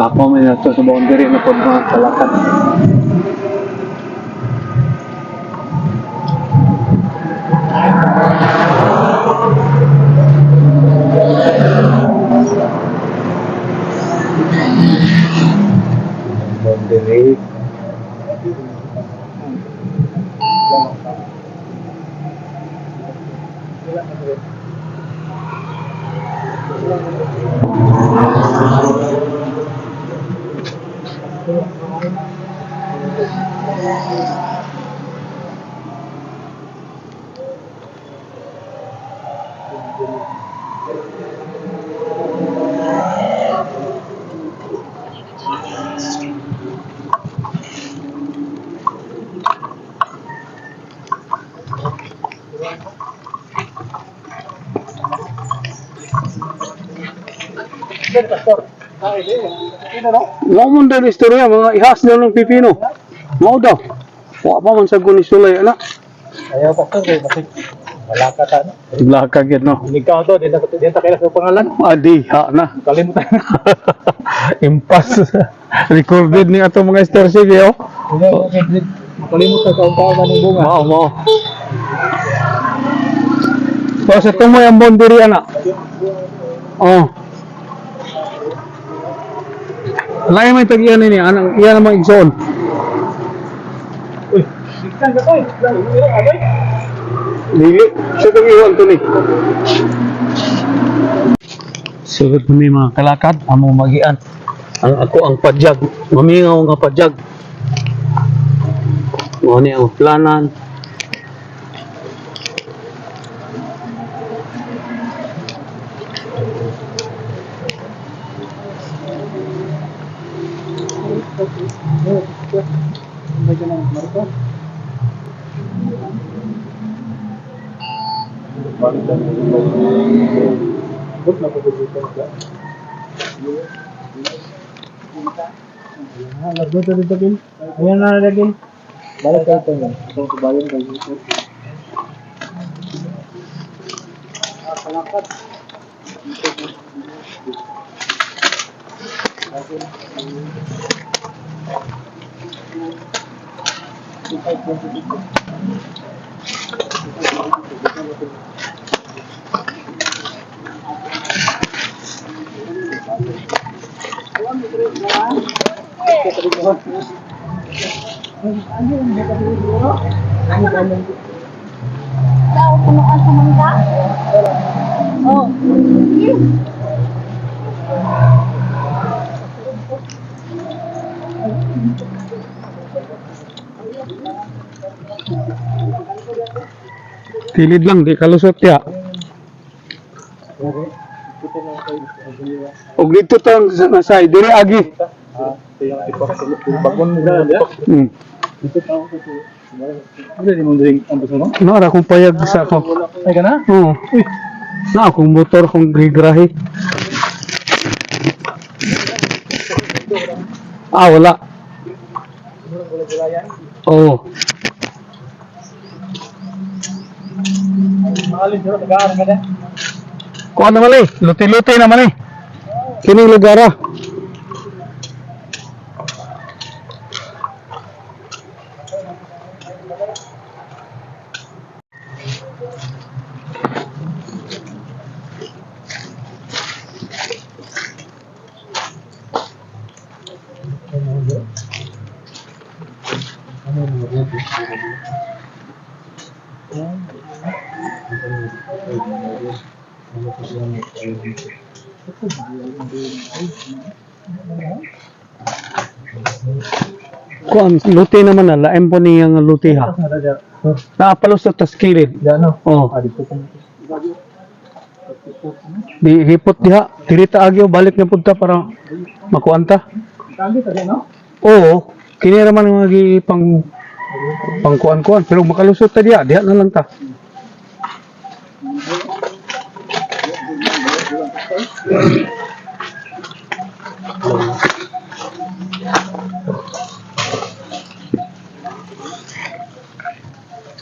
ako may nato sa boundary na po mga kalakat. Boundary. Mo man din istorya mga ihas daw ng pipino. Mao daw. Wa pa man sa guni sulay ana. Ayaw pastor kay bakit wala ka ta no. Blaka gid no. Ikaw to din ta kailan sa pangalan. Adi ha na. Kalimutan. Impas. Recorded ni ato mga star sige oh. Makalimutan ka ang ng bunga. Mao mo. So sa tumoy ang boundary ana. Oh. Lain may tagyan ni anang iya namang igsoon. Uy, bigtan ka toy. Dili, sa tagiwan to ni. Sugod mo ni mga kalakad, among magian. Ang ako ang padyag, mamingaw nga padyag. Mo ni ang planan. Ayan na lagi. Balik ka ito yan. Itong kubayan kayo. Kalakad. Daw punuan sa mangga. Oh. Tilid lang, di kalusot ya. Og dito tang sa side, dire agi. Bakon na dia. Dito tao ko to. Wala di mo drink ang gusto mo? Nara kong payag sa ako. Ay ka na? Oo. Na akong motor kong gigrahe. Ah, wala. Oo. Mahalin sila tagaan ka na. Kuha naman eh. Luti-luti naman eh. Kining lugar ah. Kuan luti naman na laem po niyang luti ha. Naapalos sa taskilid. Ano? Oh. Dito ko. Di hipot diha. Dirita agyo balik na punta para makuanta. Tagi ta no? Oo. Kini raman nga gi pang kuan-kuan pero makalusot ta diha na lang ta.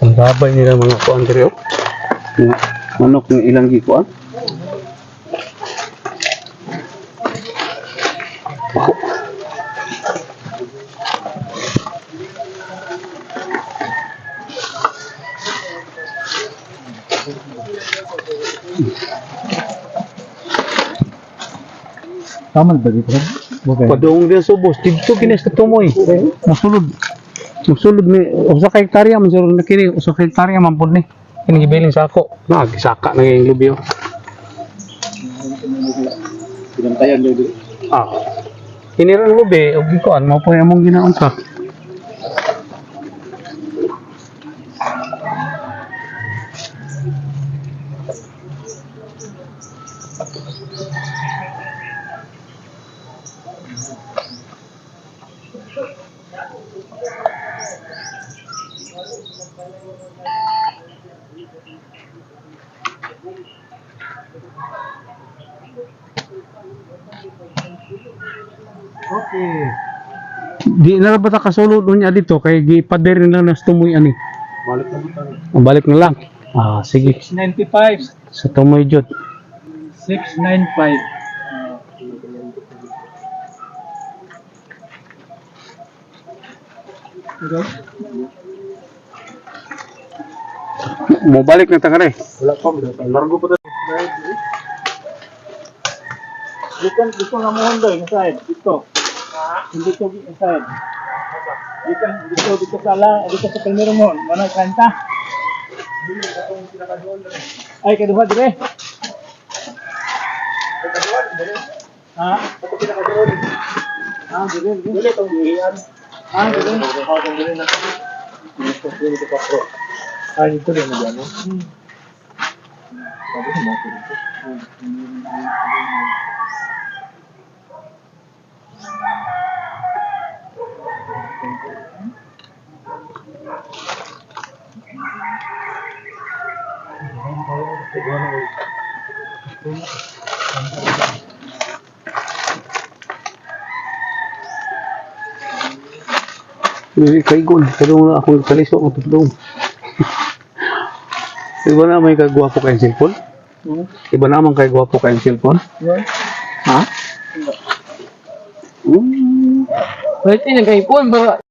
Ang babay nila mga kuan diri oh. Manok ng ilang gikuan. Ako. Tama ba dito? Okay. Padung din sa boss, dito kinis ka tumoy. Musulod. Musulod ni usa ka hektarya man sir nakiri, usa ka hektarya man pud ni. Kini gibilin sa ako. Nagisaka na yung lubi. Pinantayan daw dito. Ah. Kinirang lubi og gikuan mo po among ginaon sa. Okay. Di na ba ta kasulod niya dito kay gipader na nas tumoy ani. Balik na dito. Balik na lang. Ah, sige. 695. Sa tumoy jud. 695. Mo balik na ta kare. Wala pa. Largo pa tayo. Dito nga mo Honda inside. Dito. Hindi ko inside. Dito sa primero mo. Mana kanta? Ay, kaduha dire. Ha? Ah, dire. Dire tong diyan. Ah, dire. Ako tong dire na. Dito pa pro. Ay, ito din mo diyan. Sabi mo dito. Hindi kay gon, pero na akong kaliso ko tudong. Iba na may kagwapo kay cellphone? Iba naman kay gwapo kay cellphone? Ha? Pwede na kayo po, ba?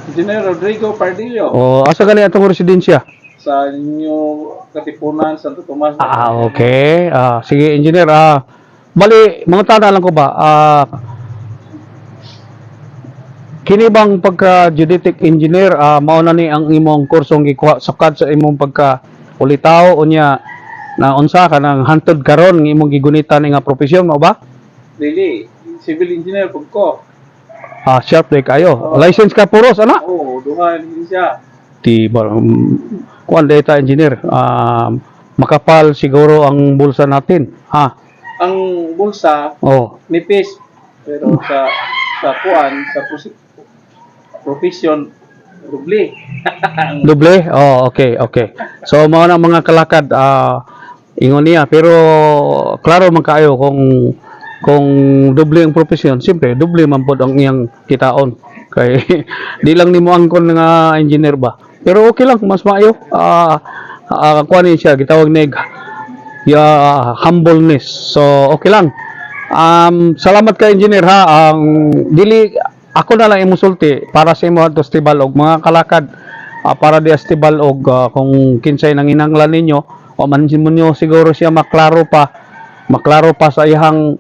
Engineer Rodrigo Pardillo O asa gali atong residensya? sa inyo Katipunan, Santo Tomas. Okay. Sige engineer. Bali mga tanda lang ko ba? Kini bang pagka geodetic engineer mao na ni ang imong kursong gikuha sukad sa imong pagka ulitaw unya na unsa ka nang hantod karon ng imong gigunitan nga profesyon mo ba? Dili, civil engineer pag ko. Sharp day kayo. License ka puros ana? Oo, duha din siya. Di ba kuan data engineer. Makapal siguro ang bulsa natin. Ang bulsa Oh. nipis pero sa kuan sa profession doble. Doble? Oh, okay, okay. So, mao na mga kalakad, ingon niya. Pero, klaro man kayo kung doble ang profesyon, siyempre, doble man po ang iyang kitaon. Kay, di lang ni mo angkon nga engineer ba. Pero okay lang, mas maayo. Kuhanin siya, gitawag na humbleness. So, okay lang. Salamat ka engineer ha. Dili ako na lang imusulti para sa imo adto festival og mga kalakad para di festival og kung kinsay nang inanglan ninyo o mansin mo niyo siguro siya maklaro pa sa ihang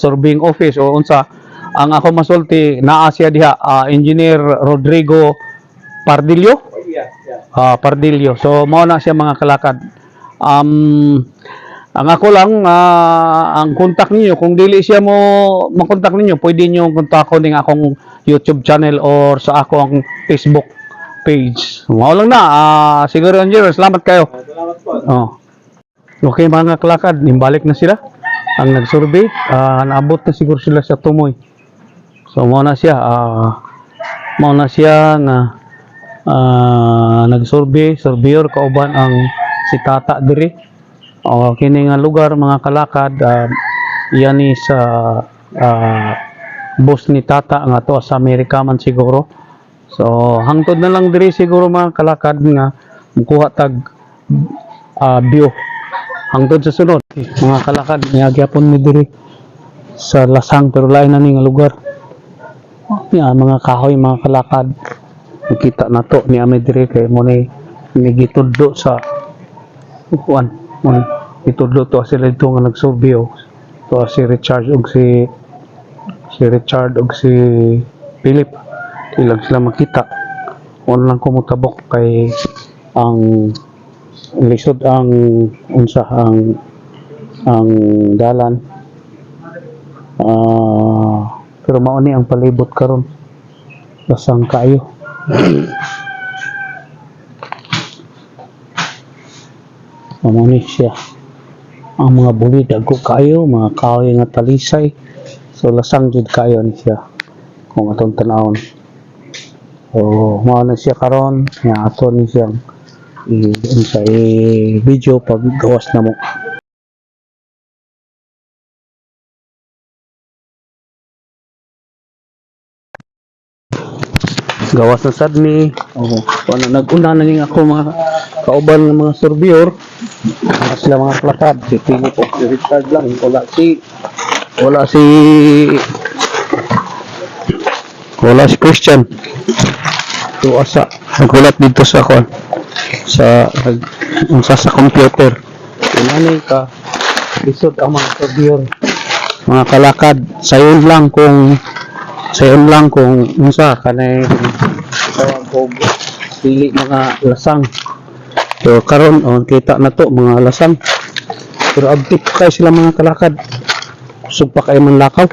surveying office o unsa ang ako masulti naa siya diha engineer Rodrigo Pardillo. Yeah. Pardillo. So mao na siya mga kalakad. Ang ako lang, ang contact ninyo, kung dili siya mo makontak ninyo, pwede nyo kontakon ng akong YouTube channel or sa akong Facebook page. Mao lang na, siguro engineer, salamat kayo. Salamat po. Oh. Okay mga kalakad, nimbalik na sila. Ang nag-survey, naabot na siguro sila sa Tumoy. So mao na siya nga nag-survey, surveyor kauban ang si Tata diri. O kini nga lugar mga kalakad, iyan ni sa boss ni Tata nga to sa Amerika man siguro. So hangtod na lang diri siguro mga kalakad nga mukuha tag view hangtod sa sunod mga kalakad niagyapon mi diri sa Lasang pero lain na ni nga lugar. Mga kahoy mga kalakad nakita na to ni ame diri kay mo ni gitudlo sa kuan mo gitudlo to sila dito nga nagsurvey to si Richard ug si Richard ug si Philip ilang sila makita wala lang kumutabok kay ang lisod ang unsa ang dalan pero mao ni ang palibot karon Lasang kayo. Mao ni siya ang mga buli dagko kayo mga kahoy nga talisay so lasang jud kayo ni siya kung atong tanawon. So mao na siya karon nga ato ni siyang video pag gawas na mo. Gawas na sad ni kung nag-una na ning ako mga kauban ng mga surveyor sila mga plakad si Philip o si Richard lang wala si Christian to asa nagulat dito sa kon sa computer inani ka isod ang mga surveyor mga kalakad sayon lang kung unsa kanay tawag ko pili mga lasang so karon kita na to mga lasang pero abtik kay sila mga kalakad usog pa kay man lakaw.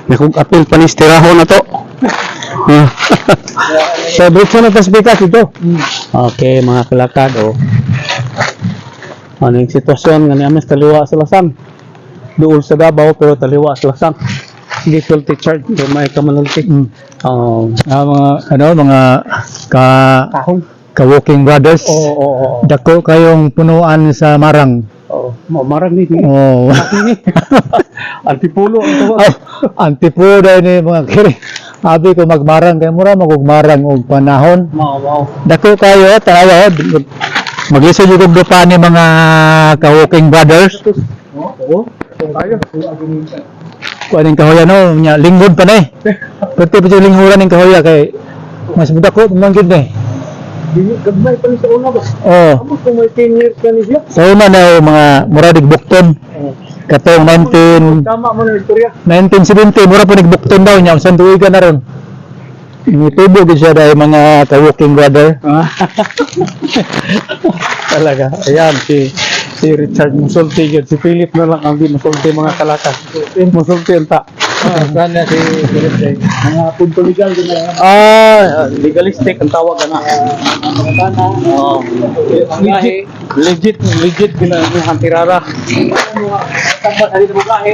Nakog apil panistirahon na to. So, dito na tasbikas ito. Okay, mga kalakad, ano yung sitwasyon nga niyamis taliwa sa Lasang. Duol sa Davao, pero taliwa sa Lasang. Hindi sulti charge, pero may kamanulti. Mga ka-walking brothers. Oo. Dako kayong punuan sa Marang. Marang ni. Oh. Antipulo ang tawag. Antipulo ni mga kiri. Abi ko magmarang kay mura magugmarang og panahon. Wow. Dako kayo tawa maglisod jud og dupa ni mga ka-walking brothers. Oo. Tayo. Kuaning kahoya no nya lingkod pa ni. Perti pa jud linghuran ning kahoya kay mas dako man gyud ni. Gagmay pa rin sa una ba? Oh. Amo kung may 10 years ka ni siya. Sa una na mga muradig bukton. Katong Tama mo na istorya. 1970 mura po nagbukton daw niya usan tuig na ron. Itubo gid siya dahil mga ka-walking brother. Talaga. Ayan, si Richard musulti yun. Si Philip na lang ang di musulti mga kalakad. Musulti ang ta. Sana si Philip Day. Mga punto legal din na. Legalistic ang tawag na. Legit ginagawa tirara. Tambal ali sa bugahe.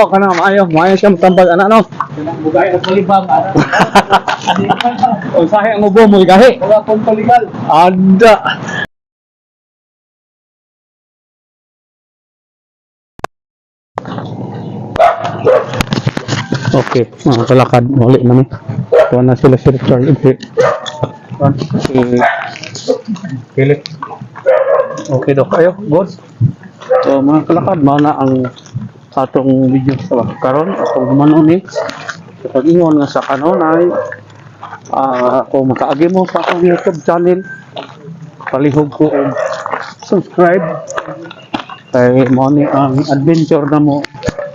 Kana maayo siya matambal ano. Bugahe at malibang. Usahay ang ubo mo gahi. Wala punto legal. Ada. Okay, mga kalakad, wali naman. Kuha na sila si Richard. Si Philip. Okay daw kayo, boss. So, mga kalakad, mauna ang atong video sa karon atong humanon ni. Kapag ingon nga sa kanunay, kung makaagi mo sa akong YouTube channel, palihog ko og subscribe Kay mo ni ang adventure na mo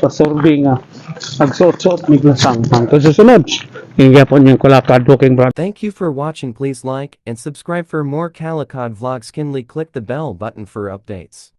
sa survey nga nagsuot-suot ni glasang. Ang susunod, hingga po niyang kulakad walking brother. Thank you for watching. Please like and subscribe for more Calicod vlogs. Kindly click the bell button for updates.